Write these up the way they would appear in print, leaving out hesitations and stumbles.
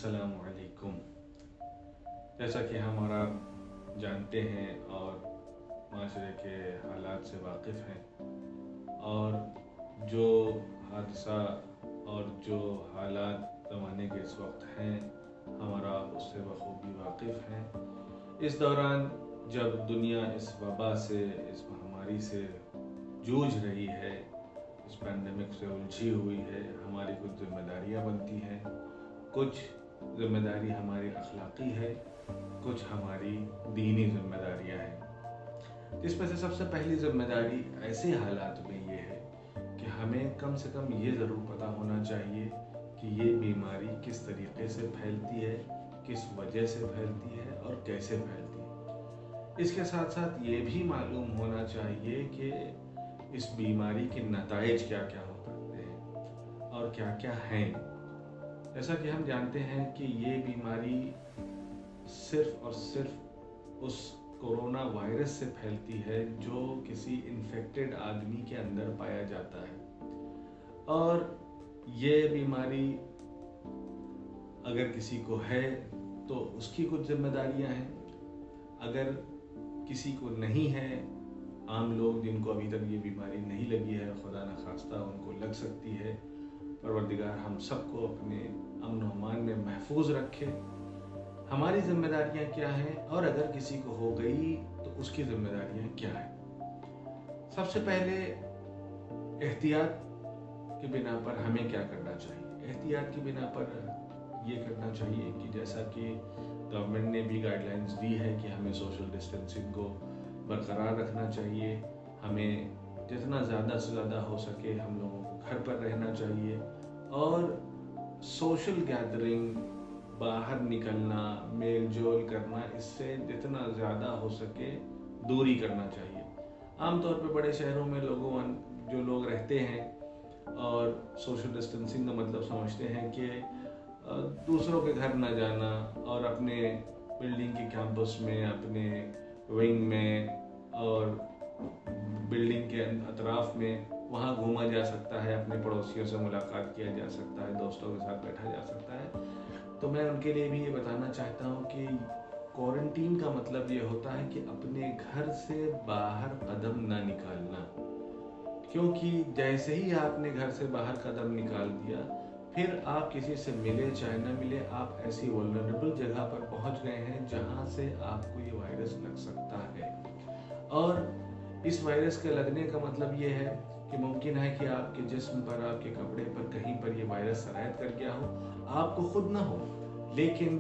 अस्सलाम वालेकुम। जैसा कि हम और आप जानते हैं और माशरे के हालात से वाकिफ़ हैं, और जो हादसा और जो हालात ज़माने के इस वक्त हैं, हम और आप उससे बखूबी वाकिफ़ हैं। इस दौरान जब दुनिया इस वबा से, इस महामारी से जूझ रही है, इस पैंडेमिक से उलझी हुई है, हमारी कुछ जिम्मेदारियां बनती हैं। कुछ जिम्मेदारी हमारी अखलाकी है, कुछ हमारी दीनी जिम्मेदारियां हैं। जिसमें से सबसे पहली जिम्मेदारी ऐसे हालात में ये है कि हमें कम से कम ये ज़रूर पता होना चाहिए कि ये बीमारी किस तरीके से फैलती है, किस वजह से फैलती है और कैसे फैलती है। इसके साथ साथ ये भी मालूम होना चाहिए कि इस बीमारी के नताइज क्या क्या हो सकते हैं और क्या क्या हैं। जैसा कि हम जानते हैं कि ये बीमारी सिर्फ और सिर्फ उस कोरोना वायरस से फैलती है जो किसी इन्फेक्टेड आदमी के अंदर पाया जाता है। और ये बीमारी अगर किसी को है तो उसकी कुछ जिम्मेदारियां हैं, अगर किसी को नहीं है, आम लोग जिनको अभी तक ये बीमारी नहीं लगी है, खुदा न खास्ता उनको लग सकती है, परवरदिगार हम सबको अपने अमन और अमान में महफूज रखे। हमारी जिम्मेदारियां क्या हैं, और अगर किसी को हो गई तो उसकी जिम्मेदारियां क्या हैं। सबसे पहले एहतियात के बिना पर हमें क्या करना चाहिए। एहतियात के बिना पर ये करना चाहिए कि जैसा कि गवर्नमेंट ने भी गाइडलाइंस दी है कि हमें सोशल डिस्टेंसिंग को बरकरार रखना चाहिए। हमें जितना ज़्यादा से ज़्यादा हो सके हम लोगों को घर पर रहना चाहिए, और सोशल गैदरिंग, बाहर निकलना, मेल जोल करना, इससे जितना ज़्यादा हो सके दूरी करना चाहिए। आमतौर पर बड़े शहरों में जो लोग रहते हैं और सोशल डिस्टेंसिंग का मतलब समझते हैं कि दूसरों के घर ना जाना, और अपने बिल्डिंग के कैंपस में, अपने विंग में और बिल्डिंग के अतराफ में वहाँ घूमा जा सकता है, अपने पड़ोसियों से मुलाकात किया जा सकता है, दोस्तों के साथ बैठा जा सकता है। तो मैं उनके लिए भी ये बताना चाहता हूँ कि क्वारंटीन का मतलब ये होता है कि अपने घर से बाहर कदम ना निकालना, क्योंकि जैसे ही आपने घर से बाहर कदम निकाल दिया, फिर आप किसी से मिले चाहे ना मिले, आप ऐसी वल्नरेबल जगह पर पहुंच गए हैं जहां से आपको ये वायरस लग सकता है। और इस वायरस के लगने का मतलब ये है कि मुमकिन है कि आपके जिस्म पर, आपके कपड़े पर कहीं पर ये वायरस सरायत कर गया हो, आपको खुद ना हो, लेकिन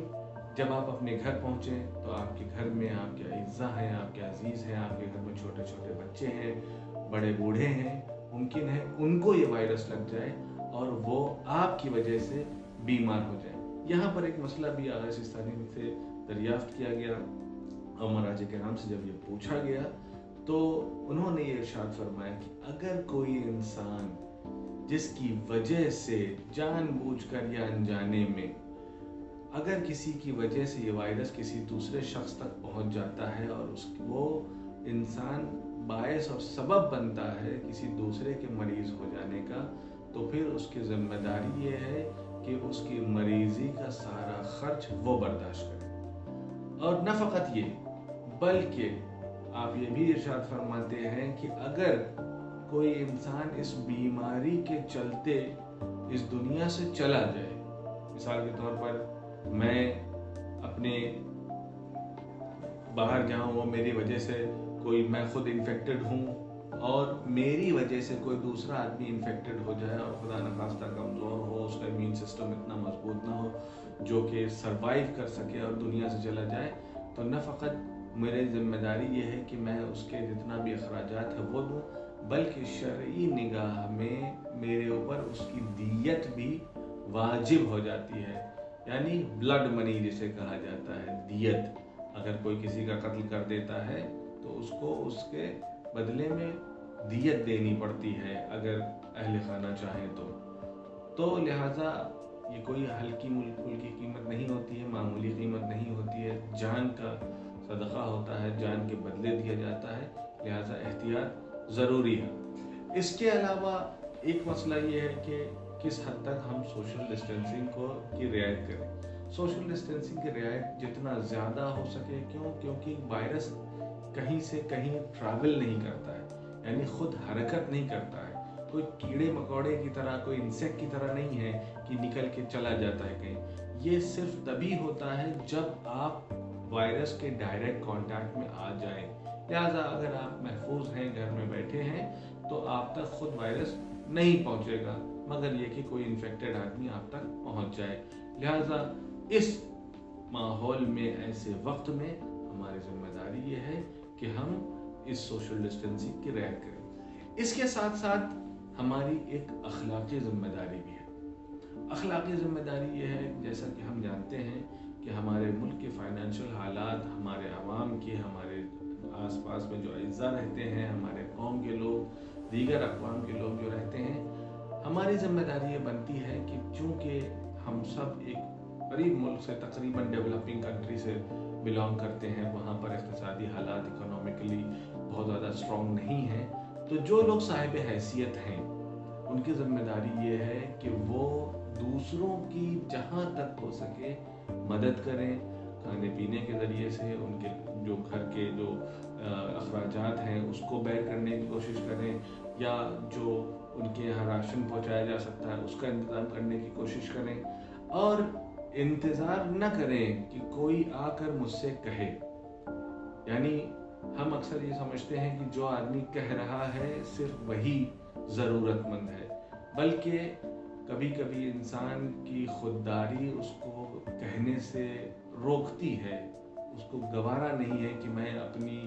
जब आप अपने घर पहुंचे तो आपके घर में आपके अइज़्ज़ा हैं, आपके अजीज़ हैं, आपके घर में छोटे छोटे बच्चे हैं, बड़े बूढ़े हैं, मुमकिन है उनको ये वायरस लग जाए और वो आपकी वजह से बीमार हो जाए। यहाँ पर एक मसला भी आगा सिस्तानी से दरियाफ्त किया गया, और महाराज किराम से जब ये पूछा गया तो उन्होंने ये इरशाद फरमाया कि अगर कोई इंसान जिसकी वजह से जानबूझकर या अनजाने में, अगर किसी की वजह से ये वायरस किसी दूसरे शख्स तक पहुंच जाता है और वो इंसान बायस और सबब बनता है किसी दूसरे के मरीज हो जाने का, तो फिर उसकी जिम्मेदारी ये है कि उसकी मरीज़ी का सारा खर्च वो बर्दाश्त करे। और न फ़कत ये, बल्कि आप ये भी इरशाद फरमाते हैं कि अगर कोई इंसान इस बीमारी के चलते इस दुनिया से चला जाए, मिसाल के तौर पर मैं अपने बाहर जाऊँ, वो मेरी वजह से मैं खुद इन्फेक्टेड हूँ और मेरी वजह से कोई दूसरा आदमी इन्फेक्टेड हो जाए और खुदा न खास्ता कमज़ोर हो, उसका इम्यून सिस्टम इतना मजबूत ना हो जो कि सरवाइव कर सके और दुनिया से चला जाए, तो न फ़कत मेरी जिम्मेदारी ये है कि मैं उसके जितना भी अखराजात है वो दूँ, बल्कि शरई निगाह में मेरे ऊपर उसकी दियत भी वाजिब हो जाती है। यानी ब्लड मनी जिसे कहा जाता है, दियत। अगर कोई किसी का कत्ल कर देता है तो उसको उसके बदले में दियत देनी पड़ती है, अगर अहले खाना चाहे तो लिहाजा ये कोई हल्की मुल्कुल की कीमत नहीं होती है, मामूली कीमत नहीं होती है, जान का सदका होता है, जान के बदले दिया जाता है, लिहाजा एहतियात ज़रूरी है। इसके अलावा एक मसला ये है कि किस हद तक हम सोशल डिस्टेंसिंग की रियायत करें। सोशल डिस्टेंसिंग की रियायत जितना ज़्यादा हो सके, क्योंकि वायरस कहीं से कहीं ट्रैवल नहीं करता है, यानी खुद हरकत नहीं करता है, कोई कीड़े मकोड़े की तरह, कोई इंसेक्ट की तरह नहीं है कि निकल के चला जाता है कहीं। ये सिर्फ तभी होता है जब आप वायरस के डायरेक्ट कांटेक्ट में आ जाएं। लिहाजा अगर आप महफूज हैं, घर में बैठे हैं, तो आप तक खुद वायरस नहीं पहुंचेगा, मगर ये कि कोई इन्फेक्टेड आदमी आप तक पहुंच जाए। लिहाजा इस माहौल में, ऐसे वक्त में हमारी जिम्मेदारी ये है कि हम इस सोशल डिस्टेंसिंग की रियायत करें। इसके साथ साथ हमारी एक अखलाकी जिम्मेदारी भी है। अखलाकी जिम्मेदारी ये है, जैसा कि हम जानते हैं कि हमारे मुल्क के फाइनेंशियल हालात, हमारे आवाम के, हमारे आसपास में जो अज़्ज़ा रहते हैं, हमारे कौम के लोग, दीगर अक़वाम के लोग जो रहते हैं, हमारी जिम्मेदारी ये बनती है कि चूँकि हम सब एक गरीब मुल्क से, तकरीबन डेवलपिंग कंट्री से बिलोंग करते हैं, वहाँ पर इक़्तिसादी हालात इकोनॉमिकली बहुत ज़्यादा स्ट्रॉन्ग नहीं हैं, तो जो लोग साहिब हैसियत हैं उनकी ज़िम्मेदारी ये है कि वो दूसरों की जहाँ तक हो सके मदद करें, खाने पीने के ज़रिए से, उनके जो घर के जो अखराजात हैं उसको बैर करने की कोशिश करें, या जो उनके यहाँ राशन पहुँचाया जा सकता है उसका इंतज़ाम करने की कोशिश करें, और इंतज़ार न करें कि कोई आकर मुझसे कहे। यानी हम अक्सर ये समझते हैं कि जो आदमी कह रहा है सिर्फ वही ज़रूरतमंद है, बल्कि कभी कभी इंसान की खुददारी उसको कहने से रोकती है, उसको गवारा नहीं है कि मैं अपनी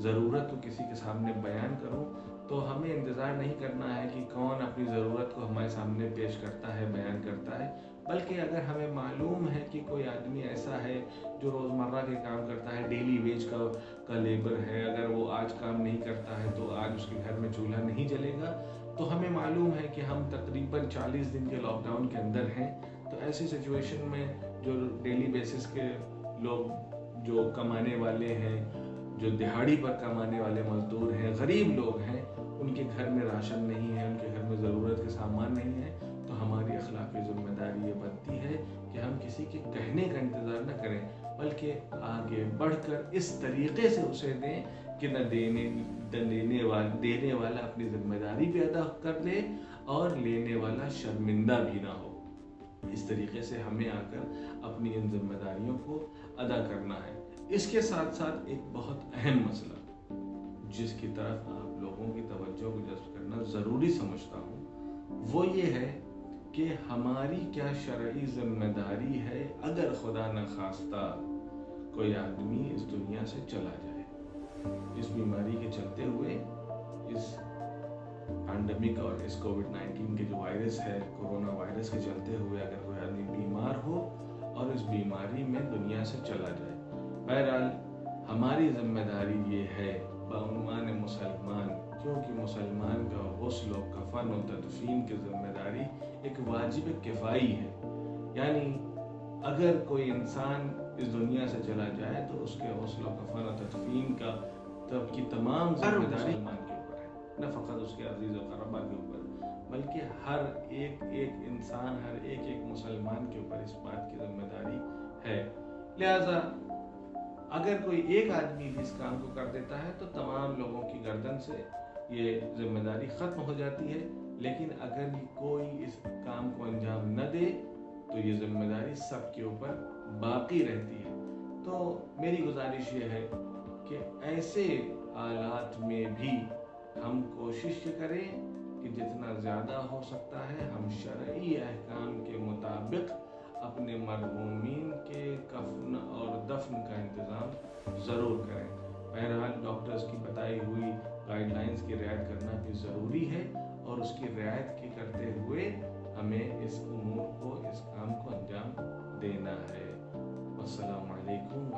ज़रूरत को किसी के सामने बयान करूं। तो हमें इंतज़ार नहीं करना है कि कौन अपनी ज़रूरत को हमारे सामने पेश करता है, बयान करता है, बल्कि अगर हमें मालूम है कि कोई आदमी ऐसा है जो रोज़मर्रा के काम करता है, डेली वेज का लेबर है, अगर वो आज काम नहीं करता है तो आज उसके घर में चूल्हा नहीं जलेगा, तो हमें मालूम है कि हम तकरीबन 40 दिन के लॉकडाउन के अंदर हैं। तो ऐसी सिचुएशन में जो डेली बेसिस के लोग जो कमाने वाले हैं, जो दिहाड़ी पर कमाने वाले मजदूर हैं, गरीब लोग हैं, उनके घर में राशन नहीं है, उनके घर में ज़रूरत के सामान नहीं है, तो हमारी अखलाकी जिम्मेदारी ये बनती है कि हम किसी के कहने का इंतज़ार न करें, बल्कि आगे बढ़कर इस तरीक़े से उसे दें कि न देने वाला अपनी जिम्मेदारी भी अदा कर ले और लेने वाला शर्मिंदा भी ना हो। इस तरीके से हमें आकर अपनी इन जिम्मेदारियों को अदा करना है। इसके साथ साथ एक बहुत अहम मसला जिसकी तरफ आप लोगों की तवज्जो को जज़्ब करना ज़रूरी समझता हूँ, वो ये है कि हमारी क्या शरई जिम्मेदारी है अगर खुदा न खास्ता कोई आदमी इस दुनिया से चला जाए। इस बीमारी के चलते हुए, इस पैंडेमिक और इस कोविड-19 के जो वायरस है, कोरोना वायरस के चलते हुए अगर कोई आदमी बीमार हो और इस बीमारी में दुनिया से चला जाए, बहरहाल हमारी जिम्मेदारी ये है बउनवान मुसलमान, क्योंकि मुसलमान का गुस्ल और कफन और तदफीन की जिम्मेदारी एक वाजिब किफ़ाई है। यानी अगर कोई इंसान इस दुनिया से चला जाए तो उसके गुस्ल और कफन और तदफीन का की तमाम जिम्मेदारी मुसलमान के ऊपर है, न फ़कत उसके अजीज़ और क़रबा के ऊपर, बल्कि हर एक इंसान, हर एक मुसलमान के ऊपर इस बात की जिम्मेदारी है। लिहाजा अगर कोई एक आदमी भी इस काम को कर देता है तो तमाम लोगों की गर्दन से ये जिम्मेदारी ख़त्म हो जाती है, लेकिन अगर कोई इस काम को अंजाम न दे तो ये जिम्मेदारी सबके ऊपर बाकी रहती है। तो मेरी गुजारिश ये है कि ऐसे हालात में भी हम कोशिश करें कि जितना ज़्यादा हो सकता है हम शरई अहकाम के मुताबिक अपने मरहूमीन के कफन और दफन का इंतज़ाम ज़रूर करें। बहरहाल डॉक्टर्स की बताई हुई गाइडलाइंस की रियायत करना भी ज़रूरी है, और उसकी रियायत के करते हुए हमें इस उमूर को, इस काम को अंजाम देना है। अस्सलामु अलैकुम